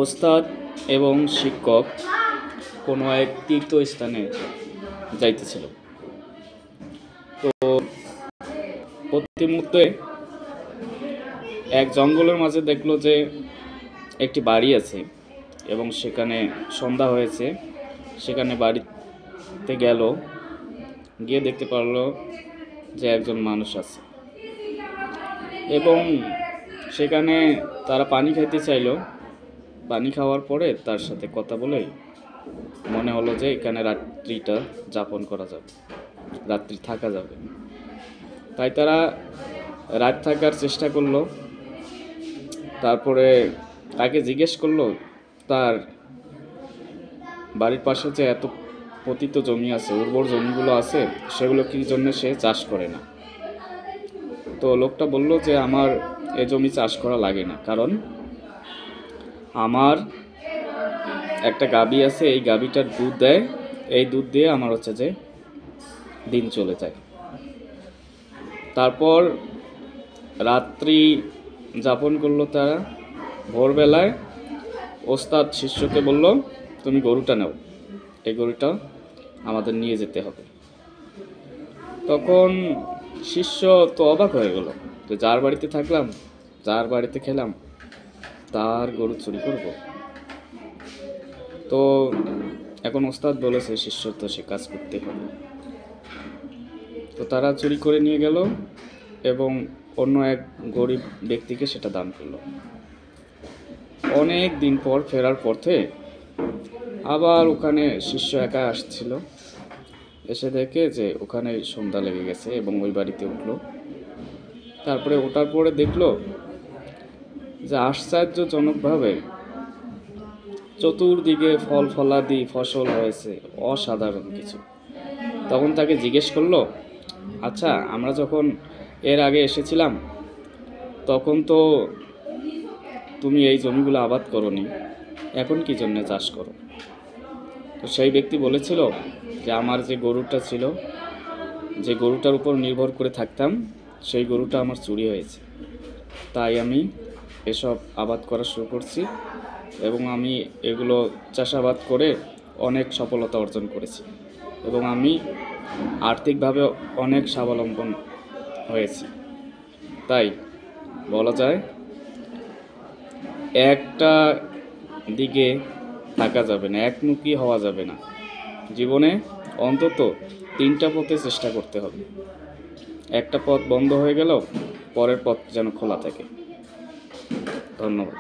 ওস্তাদ এবং শিক্ষক কোনো এক তীর্থস্থানে যাইতেছিল। তো প্রতিমুহূর্তে এক জঙ্গলের মাঝে দেখলো যে একটি বাড়ি আছে এবং সেখানে সন্ধ্যা হয়েছে। সেখানে বাড়িতে গিয়ে দেখতে পারলো যে একজন মানুষ আছে এবং সেখানে তারা পানি খাইতে চাইলো। পানি খাওয়ার পরে তার সাথে কথা বলে মনে হলো যে এখানে রাত্রিটা যাপন করা যাবে, রাত্রি থাকা যাবে। তাই তারা রাত থাকার চেষ্টা করলো। তারপরে তাকে জিজ্ঞেস করলো তার বাড়ির পাশে যে এত পতিত জমি আছে, উর্বর জমিগুলো আছে, সেগুলো কি জন্য সে চাষ করে না। তো লোকটা বলল যে আমার এই জমি চাষ করা লাগে না, কারণ আমার একটা গাভী আছে, এই গাভীটার দুধ দেয়, এই দুধ দিয়ে আমার যে দিন চলে যায়। তারপর রাত্রি যাপন করলো তারা। ভোরবেলায় ওস্তাদ শিষ্যকে বলল, তুমি গরুটা নাও, এই গরুটা আমাদের নিয়ে যেতে হবে। তখন শিষ্য তো অবাক হয়ে গেল যে যার বাড়িতে থাকলাম, যার বাড়িতে খেলাম, তার গরু চুরি করব। তো এখন ওস্তাদ বলেছে শিষ্যর তো সে কাজ করতে হবে। তো তারা চুরি করে নিয়ে গেল এবং অন্য এক গরিব ব্যক্তিকে সেটা দান করলো। অনেক দিন পর ফেরার পথে আবার ওখানে শিষ্য একা আসছিল। এসে দেখে যে ওখানে সন্ধ্যা লেগে গেছে এবং ওই বাড়িতে উঠলো। তারপরে ওঠার পরে দেখলো যে আশ্চর্যজনকভাবে চতুর্দিকে ফল ফলাদি ফসল হয়েছে, অসাধারণ কিছু। তখন তাকে জিজ্ঞেস করলো, আচ্ছা আমরা যখন এর আগে এসেছিলাম তখন তো তুমি এই জমিগুলো আবাদ করোনি, এখন কি জন্য চাষ করো? তো সেই ব্যক্তি বলেছিল যে আমার যে গরুটা ছিল, যে গরুটার উপর নির্ভর করে থাকতাম, সেই গরুটা আমার চুরি হয়েছে, তাই আমি এসব আবাদ করা শুরু করছি এবং আমি এগুলো চাষাবাদ করে অনেক সফলতা অর্জন করেছি এবং আমি আর্থিকভাবে অনেক স্বাবলম্বন হয়েছি। তাই বলা যায় একটা দিকে থাকা যাবে না, একমুখী হওয়া যাবে না। জীবনে অন্তত 3টা পথে চেষ্টা করতে হবে। একটা পথ বন্ধ হয়ে গেল, পরের পথ যেন খোলা থাকে। ধন্যবাদ।